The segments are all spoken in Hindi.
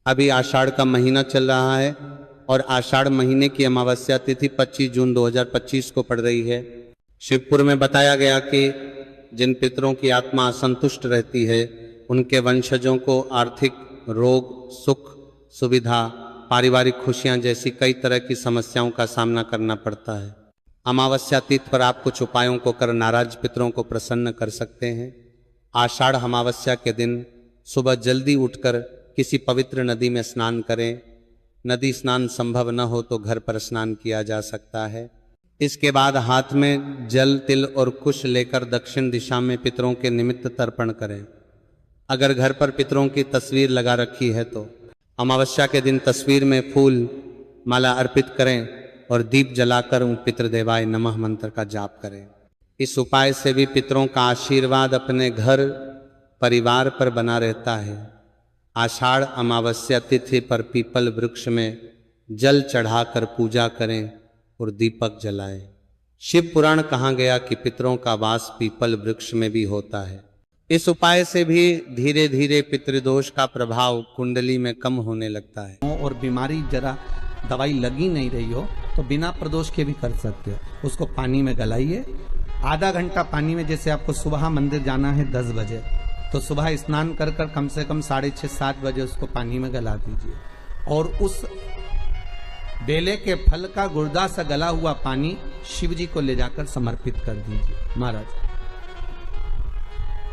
अभी आषाढ़ का महीना चल रहा है और आषाढ़ महीने की अमावस्या तिथि 25 जून 2025 को पड़ रही है। शिवपुर में बताया गया कि जिन पितरों की आत्मा असंतुष्ट रहती है उनके वंशजों को आर्थिक, रोग, सुख, सुविधा, पारिवारिक खुशियां जैसी कई तरह की समस्याओं का सामना करना पड़ता है। अमावस्या तिथि पर आप कुछ उपायों को कर नाराज पितरों को प्रसन्न कर सकते हैं। आषाढ़ अमावस्या के दिन सुबह जल्दी उठकर किसी पवित्र नदी में स्नान करें। नदी स्नान संभव न हो तो घर पर स्नान किया जा सकता है। इसके बाद हाथ में जल, तिल और कुश लेकर दक्षिण दिशा में पितरों के निमित्त तर्पण करें। अगर घर पर पितरों की तस्वीर लगा रखी है तो अमावस्या के दिन तस्वीर में फूल माला अर्पित करें और दीप जलाकर उन पितृदेवाय नमः मंत्र का जाप करें। इस उपाय से भी पितरों का आशीर्वाद अपने घर परिवार पर बना रहता है। आषाढ़ अमावस्या तिथि पर पीपल वृक्ष में जल चढ़ाकर पूजा करें और दीपक जलाएं। शिव पुराण कहाँ गया कि पितरों का वास पीपल वृक्ष में भी होता है। इस उपाय से भी धीरे धीरे पितृदोष का प्रभाव कुंडली में कम होने लगता है। और बीमारी जरा दवाई लगी नहीं रही हो तो बिना प्रदोष के भी कर सकते हो। उसको पानी में गलाइए, आधा घंटा पानी में। जैसे आपको सुबह मंदिर जाना है 10 बजे, तो सुबह स्नान कर कर कम से कम 6:30-7 बजे उसको पानी में गला दीजिए और उस बेले के फल का गुर्दा सा गला हुआ पानी शिव जी को ले जाकर समर्पित कर दीजिए। महाराज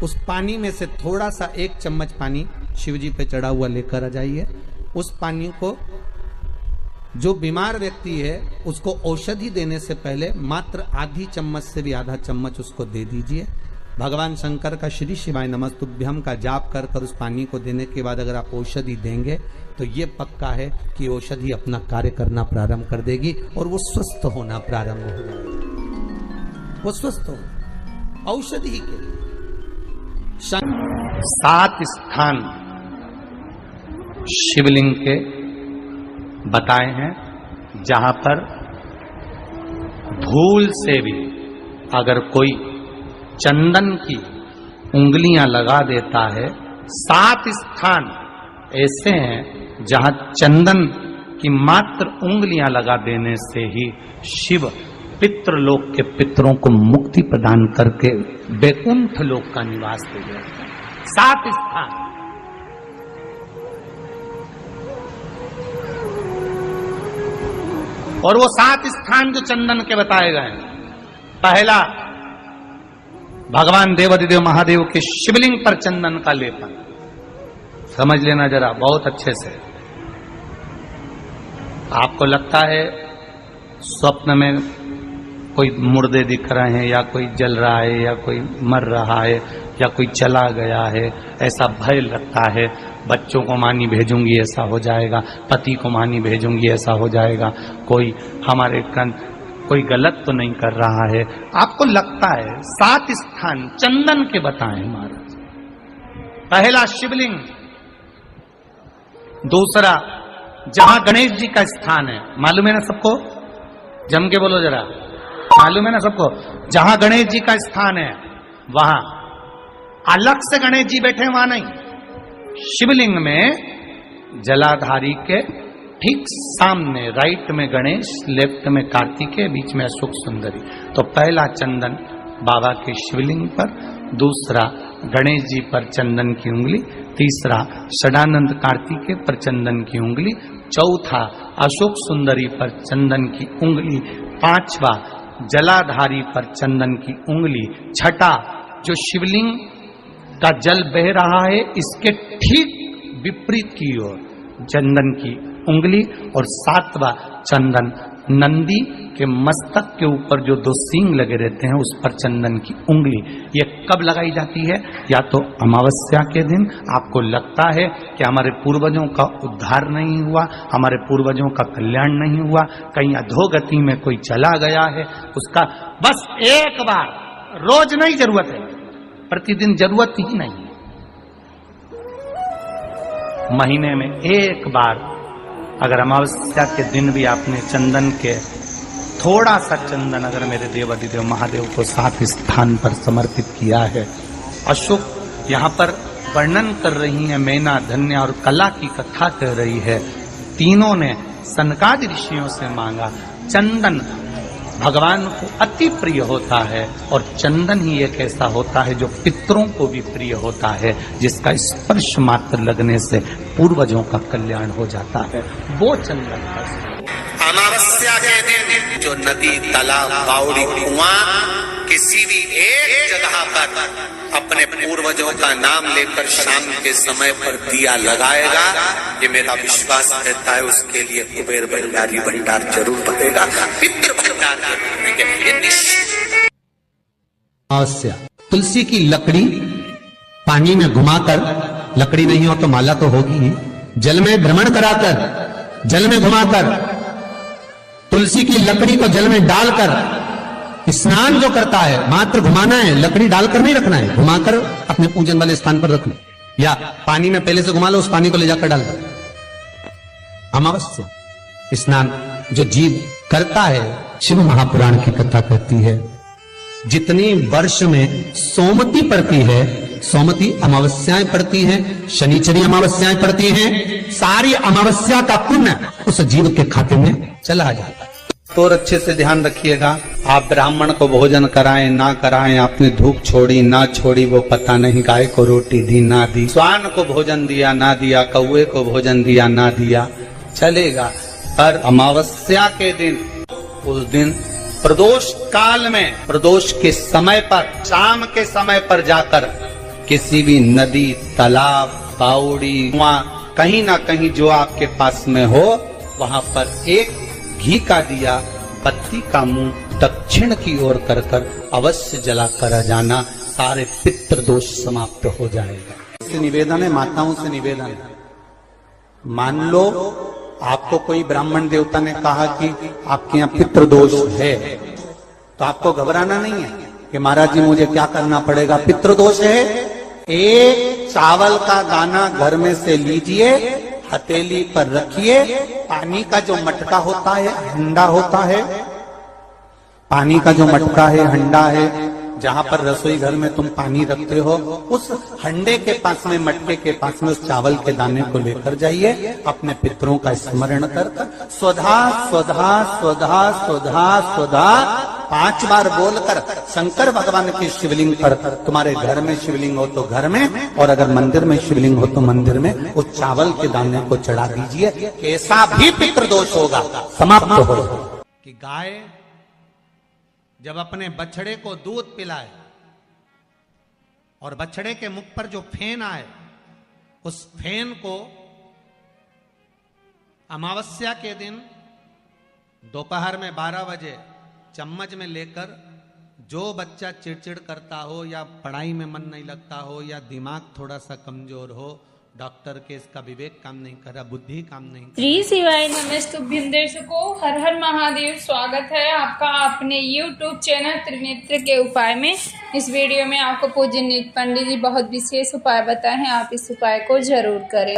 उस पानी में से थोड़ा सा 1 चम्मच पानी शिव जी पे चढ़ा हुआ लेकर आ जाइए। उस पानी को जो बीमार व्यक्ति है उसको औषधि देने से पहले मात्र आधी चम्मच से भी आधा चम्मच उसको दे दीजिए। भगवान शंकर का श्री शिवाय नमस्तुभ्यम का जाप कर कर उस पानी को देने के बाद अगर आप औषधि देंगे तो ये पक्का है कि औषधि अपना कार्य करना प्रारंभ कर देगी और वो स्वस्थ होना प्रारंभ हो जाएगा। वो स्वस्थ हो औषधि के 7 स्थान शिवलिंग के बताए हैं जहां पर भूल से भी अगर कोई चंदन की उंगलियां लगा देता है। 7 स्थान ऐसे हैं जहां चंदन की मात्र उंगलियां लगा देने से ही शिव पितृलोक के पितरों को मुक्ति प्रदान करके वैकुंठ लोक का निवास दे देते हैं। 7 स्थान। और वो 7 स्थान जो चंदन के बताए गए हैं, पहला भगवान देवाधिदेव महादेव के शिवलिंग पर चंदन का लेपन। समझ लेना जरा बहुत अच्छे से। आपको लगता है स्वप्न में कोई मुर्दे दिख रहे हैं या कोई जल रहा है या कोई मर रहा है या कोई चला गया है, ऐसा भय लगता है। बच्चों को मानी भेजूंगी ऐसा हो जाएगा, पति को मानी भेजूंगी ऐसा हो जाएगा, कोई हमारे कोई गलत तो नहीं कर रहा है, आपको लगता है। 7 स्थान चंदन के बताएं महाराज। पहला शिवलिंग, दूसरा जहां गणेश जी का स्थान है, मालूम है ना सबको? जम के बोलो जरा, मालूम है ना सबको? जहां गणेश जी का स्थान है वहां अलग से गणेश जी बैठे, वहां नहीं। शिवलिंग में जलाधारी के ठीक सामने राइट में गणेश, लेफ्ट में कार्तिकेय, बीच में अशोक सुंदरी। तो पहला चंदन बाबा के शिवलिंग पर, दूसरा गणेश जी पर चंदन की उंगली, तीसरा षडानंद कार्तिकेय पर चंदन की उंगली, चौथा अशोक सुंदरी पर चंदन की उंगली, पांचवा जलाधारी पर चंदन की उंगली, छठा जो शिवलिंग का जल बह रहा है इसके ठीक विपरीत की ओर चंदन की उंगली, और 7वां चंदन नंदी के मस्तक के ऊपर जो 2 सींग लगे रहते हैं उस पर चंदन की उंगली। ये कब लगाई जाती है? या तो अमावस्या के दिन। आपको लगता है कि हमारे पूर्वजों का उद्धार नहीं हुआ, हमारे पूर्वजों का कल्याण नहीं हुआ, कहीं अधोगति में कोई चला गया है, उसका बस एक बार, रोज नहीं जरूरत है, प्रतिदिन जरूरत ही नहीं, महीने में एक बार अगर अमावस्या के दिन भी आपने चंदन के थोड़ा सा चंदन अगर मेरे देवाधिदेव महादेव को 7 स्थान पर समर्पित किया है। अशोक यहाँ पर वर्णन कर रही हैं मैना, धन्य और कला की कथा कह रही है। तीनों ने सनकादि ऋषियों से मांगा। चंदन भगवान को अति प्रिय होता है और चंदन ही एक ऐसा होता है जो पितरों को भी प्रिय होता है, जिसका स्पर्श मात्र लगने से पूर्वजों का कल्याण हो जाता है। वो चंदन अमावस्या के दिन जो नदी, तालाब, बावड़ी, कुआं किसी भी एक जगह पर अपने पूर्वजों का नाम लेकर शाम के समय पर दिया लगाएगा, ये मेरा विश्वास रहता है, उसके लिए कुबेर भंडारी भंडार जरूर बनेगा, पितृ भंडार जरूर बनेगा। ये निश्चित। अवश्य तुलसी की लकड़ी पानी में घुमाकर, लकड़ी नहीं हो तो माला तो होगी ही, जल में भ्रमण कराकर, जल में घुमाकर, तुलसी की लकड़ी को जल में डालकर स्नान जो करता है, मात्र घुमाना है, लकड़ी डालकर नहीं रखना है, घुमाकर अपने पूजन वाले स्थान पर रख लो, या पानी में पहले से घुमा लो, उस पानी को ले जाकर डाल दो। अमावस्या स्नान जो जीव करता है, शिव महापुराण की कथा कहती है, जितनी वर्ष में सोमती पड़ती है, सोमती अमावस्याएं पड़ती हैं, शनिचरी अमावस्याएं पड़ती हैं, सारी अमावस्या का पुण्य उस जीव के खाते में चला जाता है। तो अच्छे से ध्यान रखिएगा, आप ब्राह्मण को भोजन कराएं ना कराएं, आपने धूप छोड़ी ना छोड़ी वो पता नहीं, गाय को रोटी दी ना दी, स्वान को भोजन दिया ना दिया, कौवे को भोजन दिया ना दिया, चलेगा। पर अमावस्या के दिन, उस दिन प्रदोष काल में, प्रदोष के समय पर, शाम के समय पर जाकर किसी भी नदी, तालाब, बावड़ी, कुआं, कहीं ना कहीं जो आपके पास में हो, वहां पर एक घी का दिया, बत्ती का मुंह दक्षिण की ओर कर कर अवश्य जला कर जाना, सारे पितृ दोष समाप्त हो जाएगा। से निवेदन है, माताओं से निवेदन है, मान लो आपको कोई ब्राह्मण देवता ने कहा कि आपके यहाँ पितृ दोष है, तो आपको घबराना नहीं है कि महाराज जी मुझे क्या करना पड़ेगा, पितृ दोष है। एक चावल का दाना घर में से लीजिए, हथेली पर रखिए, पानी का जो मटका होता है, हंडा होता है, पानी का जो मटका है, हंडा है, जहां पर रसोई घर में तुम पानी रखते हो, उस हंडे के पास में, मटके के पास में उस चावल के दाने को लेकर जाइए, अपने पितरों का स्मरण कर स्वधा स्वधा स्वधा स्वधा स्वधा 5 बार बोलकर शंकर भगवान के शिवलिंग पर, तुम्हारे घर में शिवलिंग हो तो घर में, और अगर मंदिर में शिवलिंग हो तो मंदिर में, उस चावल के दाने को चढ़ा दीजिए, कैसा भी पितृदोष होगा समाप्त हो। कि गाय जब अपने बछड़े को दूध पिलाए और बछड़े के मुख पर जो फेन आए, उस फेन को अमावस्या के दिन दोपहर में 12 बजे चम्मच में लेकर, जो बच्चा चिड़चिड़ करता हो, या पढ़ाई में मन नहीं लगता हो, या दिमाग थोड़ा सा कमजोर हो, डॉक्टर के इसका विवेक काम नहीं कर रहा, बुद्धि काम नहीं कर रहा। श्री शिवाय नमस्तुभ्यं दर्शकों, हर हर महादेव। स्वागत है आपका अपने YouTube चैनल त्रिनेत्र के उपाय में। इस वीडियो में आपको पूज्य पंडित जी बहुत विशेष उपाय बताए हैं, आप इस उपाय को जरूर करें।